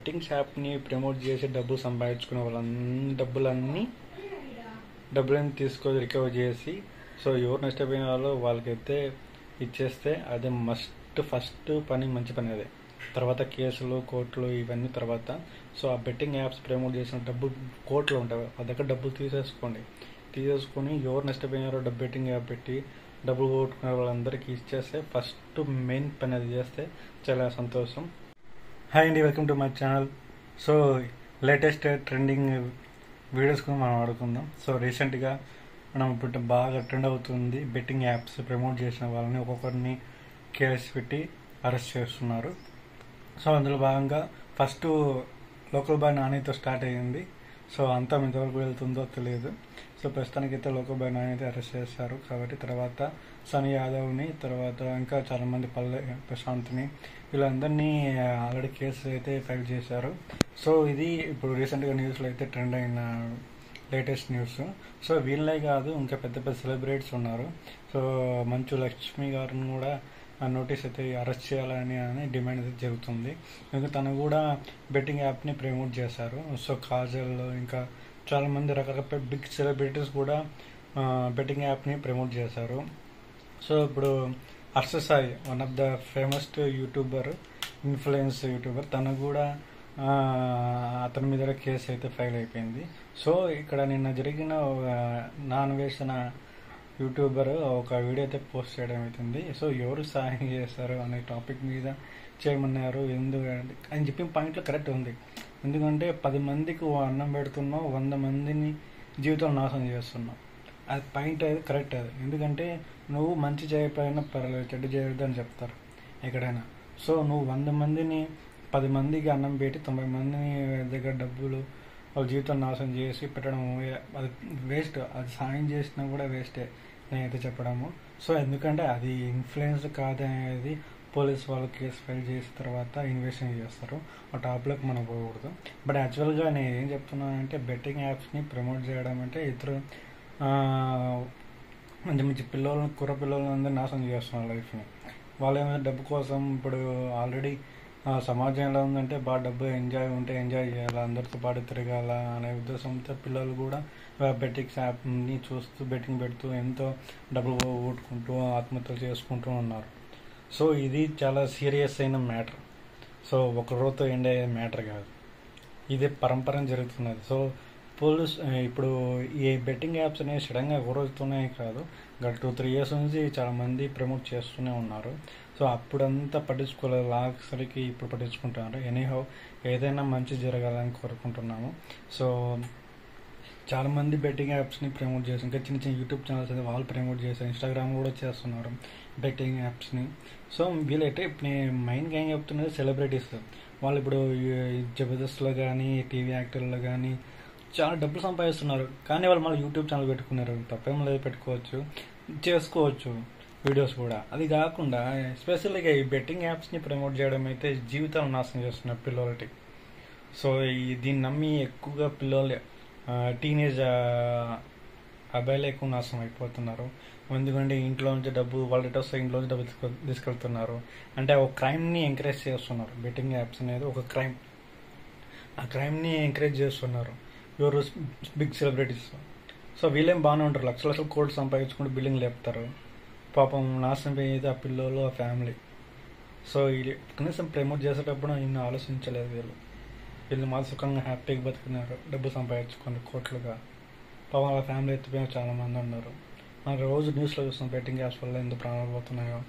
Betting యాప్ని promote చేసి డబ్బులు సంపాదించుకునే వాళ్ళ డబ్బులను తీసుకొని రికవర్ చేసి సో ఎవరు నష్టపోయిన వాళ్ళు వాళ్ళకైతే ఇచ్చేస్తే అదే ఫస్ట్ పని, మంచి పని అదే. తర్వాత కేసులు, కోర్టులు ఇవన్నీ తర్వాత. సో ఆ బెట్టింగ్ యాప్స్ ప్రమోట్ చేసిన డబ్బు కోర్టులో ఉంటాయి, ఆ దగ్గర డబ్బులు తీసేసుకొని ఎవరు నష్టపోయినారో బెట్టింగ్ యాప్ పెట్టి డబ్బులు కొట్టుకునే వాళ్ళందరికీ ఇచ్చేస్తే ఫస్ట్ మెయిన్ పని అది చేస్తే చాలా సంతోషం. హాయ్ అండి, welcome to my channel. So latest trending videos కూడా మనం ఆడుకుందాం. సో రీసెంట్గా మనం ఇప్పుడు బాగా ట్రెండ్ అవుతుంది, బెట్టింగ్ యాప్స్ ప్రమోట్ చేసిన వాళ్ళని ఒక్కొక్కరిని కేసు పెట్టి అరెస్ట్ చేస్తున్నారు. సో అందులో భాగంగా ఫస్ట్ లోకల్ బాయ్ నానితో స్టార్ట్ అయ్యింది. సో అంతా ఎంతవరకు వెళ్తుందో తెలియదు. సో ప్రస్తుతానికైతే లోకల్ బాయ్ నాని అయితే అరెస్ట్ చేశారు కాబట్టి తర్వాత సనీ యాదవ్ని, తర్వాత ఇంకా చాలామంది పల్లె ప్రశాంత్ని, వీళ్ళందరినీ ఆల్రెడీ కేసు అయితే ఫైల్ చేశారు. సో ఇది ఇప్పుడు రీసెంట్గా న్యూస్లో అయితే ట్రెండ్ అయిన లేటెస్ట్ న్యూస్. సో వీళ్ళే కాదు, ఇంకా పెద్ద పెద్ద సెలబ్రిటీస్ ఉన్నారు. సో మంచు లక్ష్మి గారిని కూడా నోటీస్ అయితే అరెస్ట్ చేయాలని డిమాండ్ అయితే జరుగుతుంది. ఇంకా తను కూడా బెట్టింగ్ యాప్ని ప్రమోట్ చేశారు. సో కాజల్, ఇంకా చాలామంది రకరకాల బిగ్ సెలబ్రిటీస్ కూడా బెట్టింగ్ యాప్ని ప్రమోట్ చేశారు. సో ఇప్పుడు Harsha Sai, one of the famous influence YouTuber, తను కూడా అతని మీద కేసు అయితే ఫైల్ అయిపోయింది. సో ఇక్కడ నిన్న జరిగిన నాన్వేషణ యూట్యూబర్ ఒక వీడియో అయితే పోస్ట్ చేయడం అవుతుంది. సో ఎవరు సహాయం చేస్తారు అనే టాపిక్ మీద చేయమన్నారు. అని చెప్పిన పాయింట్లో కరెక్ట్ ఉంది. ఎందుకంటే 10 మందికి అన్నం పెడుతున్నావు, 100 మందిని జీవితం నాశనం చేస్తున్నావు. అది పాయింట్ అది కరెక్ట్. అది ఎందుకంటే నువ్వు మంచి చేయకపోయినా పర్లేదు, చెడ్డు చేయొద్దు అని చెప్తారు ఎక్కడైనా. సో నువ్వు 100 మందిని 10 మందికి అన్నం పెట్టి 90 మందిని దగ్గర డబ్బులు వాళ్ళ జీవితం నాశనం చేసి పెట్టడం అది వేస్ట్. అది సాయం చేసినా కూడా వేస్టే నేనైతే చెప్పడము. సో ఎందుకంటే అది ఇన్ఫ్లుయెన్స్ కాదనేది పోలీస్ వాళ్ళు కేసు ఫైల్ చేసిన తర్వాత ఇన్వెస్టిగేషన్ చేస్తారు. ఆ టాప్లోకి మనం పోకూడదు. బట్ యాక్చువల్గా నేను ఏం చెప్తున్నానంటే బెట్టింగ్ యాప్స్ని ప్రమోట్ చేయడం అంటే ఇతరు మంచి మంచి కుర్ర పిల్లలందరూ నాశనం చేస్తున్నారు లైఫ్ని. వాళ్ళు ఏమైనా డబ్బు కోసం ఇప్పుడు ఆల్రెడీ సమాజంలో ఉందంటే బాగా డబ్బు ఎంజాయ్ చేయాలి, అందరితో పాటు తిరగాల అనే ఉద్దేశంతో పిల్లలు కూడా బెట్టింగ్ యాప్ని చూస్తూ బెట్టింగ్ పెడుతూ ఎంతో డబ్బులు పోగొట్టుకుంటూ ఆత్మహత్యలు చేసుకుంటూ ఉన్నారు. సో ఇది చాలా సీరియస్ అయిన మ్యాటర్. సో ఒక రోజుతో ఎండ్ అయ్యే మ్యాటర్ కాదు, ఇది పరంపర జరుగుతున్నది. సో ఇప్పుడు ఈ బెట్టింగ్ యాప్స్ అనేవి సడన్గా ఒక రోజుతోనే కాదు, గత 2-3 years నుంచి చాలామంది ప్రమోట్ చేస్తూనే ఉన్నారు. సో అప్పుడంతా పట్టించుకోలేదు, లాస్ట్కి ఇప్పుడు పట్టించుకుంటున్నారు. ఎనీహౌ ఏదైనా మంచి జరగాలని కోరుకుంటున్నాము. సో చాలామంది బెట్టింగ్ యాప్స్ని ప్రమోట్ చేసి ఇంకా చిన్న చిన్న యూట్యూబ్ ఛానల్స్ అయితే వాళ్ళు ప్రమోట్ చేస్తారు, ఇన్స్టాగ్రామ్ కూడా చేస్తున్నారు బెట్టింగ్ యాప్స్ని. సో వీళ్ళైతే ఇప్పుడు మెయిన్గా ఏం చెప్తున్నారు, సెలబ్రిటీస్ వాళ్ళు ఇప్పుడు జబర్దస్త్లో కానీ టీవీ యాక్టర్లో కానీ చాలా డబ్బులు సంపాదిస్తున్నారు. కానీ వాళ్ళు మళ్ళీ యూట్యూబ్ ఛానల్ పెట్టుకున్నారు, తప్పేం లేదు, చేసుకోవచ్చు వీడియోస్ కూడా. అది కాకుండా ఎస్పెషల్గా ఈ బెట్టింగ్ యాప్స్ని ప్రమోట్ చేయడం అయితే జీవితాలను నాశనం చేస్తున్నారు పిల్లలకి. సో దీన్ని నమ్మి ఎక్కువగా పిల్లలు టీనేజ్ అబ్బాయిలు ఎక్కువ నాశనం అయిపోతున్నారు. ఎందుకంటే ఇంట్లో నుంచి డబ్బు వాళ్ళకి వస్తే ఇంట్లో నుంచి డబ్బు తీసుకెళ్తున్నారు. అంటే ఒక క్రైమ్ని ఎంకరేజ్ చేస్తున్నారు. బెట్టింగ్ యాప్స్ అనేది ఒక క్రైమ్, ఆ క్రైమ్ని ఎంకరేజ్ చేస్తున్నారు ఎవరు, బిగ్ సెలబ్రిటీస్. సో వీళ్ళేం బాగానే ఉంటారు, లక్షల కోట్లు సంపాదించుకుంటూ బిల్డింగ్ లేపుతారు. పాపం నాశనం పోయేది ఆ పిల్లలు, ఆ ఫ్యామిలీ. సో ఇది కనీసం ప్రమోట్ చేసేటప్పుడు ఇన్ని ఆలోచించలేదు వీళ్ళు మాత్రం సుఖంగా హ్యాపీగా బతుకున్నారు, డబ్బు సంపాదించుకుని కోట్లుగా. పాపం వాళ్ళ ఫ్యామిలీ ఎత్తిపోయిన చాలామంది ఉన్నారు. మనం రోజు న్యూస్లో చూస్తాం బెట్టింగ్ యాప్స్ వల్ల ఎందుకు ప్రాణాలు పోతున్నాయో.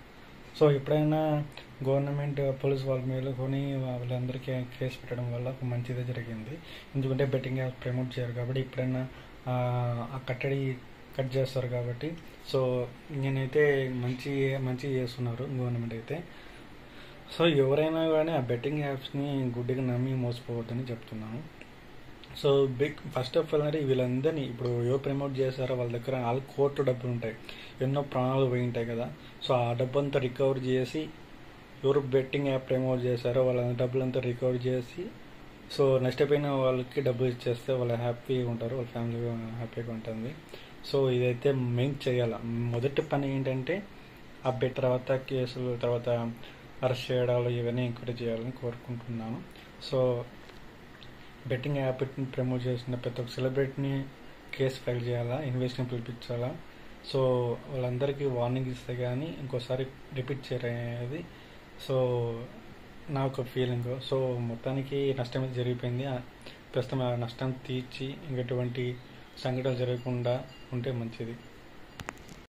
సో ఎప్పుడైనా గవర్నమెంట్ పోలీస్ వాళ్ళ మేలుకొని వాళ్ళందరికీ కేసు పెట్టడం వల్ల ఒక మంచిదే జరిగింది. ఎందుకంటే బెట్టింగ్ యాప్ ప్రమోట్ చేయరు కాబట్టి ఎప్పుడైనా ఆ కట్టడి కట్ చేస్తారు కాబట్టి. సో నేనైతే మంచి చేస్తున్నారు గవర్నమెంట్ అయితే. సో ఎవరైనా కానీ ఆ బెట్టింగ్ యాప్స్ని గుడ్డిగా నమ్మి మోసపోవద్దని చెప్తున్నాను. సో ఫస్ట్ ఆఫ్ ఆల్ అంటే వీళ్ళందరినీ ఇప్పుడు ఎవరు ప్రమోట్ చేస్తారో వాళ్ళ దగ్గర 4 కోట్ల డబ్బులు ఉంటాయి, ఎన్నో ప్రాణాలు పోయి ఉంటాయి కదా. సో ఆ డబ్బంతా రికవర్ చేసి ఎవరు బెట్టింగ్ యాప్ ప్రమోట్ చేశారో వాళ్ళ డబ్బులంతా రికవర్ చేసి సో నష్టపోయిన వాళ్ళకి డబ్బులు ఇచ్చేస్తే వాళ్ళు హ్యాపీగా ఉంటారు, వాళ్ళ ఫ్యామిలీ హ్యాపీగా ఉంటుంది. సో ఇదైతే మెయిన్ చేయాలి. మొదటి పని ఏంటంటే ఆ తర్వాత కేసులు, తర్వాత అరెస్ట్ చేయడాలు ఇవన్నీ ఎంకరేజ్ చేయాలని కోరుకుంటున్నాను. సో బెట్టింగ్ యాప్ని ప్రమోట్ చేసిన ప్రతి ఒక్క సెలబ్రిటీని కేసు ఫైల్ చేయాలా, ఇన్వెస్ట్ని పిలిపించాలా. సో వాళ్ళందరికీ వార్నింగ్ ఇస్తే కానీ ఇంకోసారి రిపీట్ చేయరనేది సో నా ఒక ఫీలింగ్. సో మొత్తానికి నష్టం అయితే జరిగిపోయింది. ప్రస్తుతం ఆ నష్టం తీర్చి ఇంకెటువంటి సంఘటనలు జరగకుండా ఉంటే మంచిది.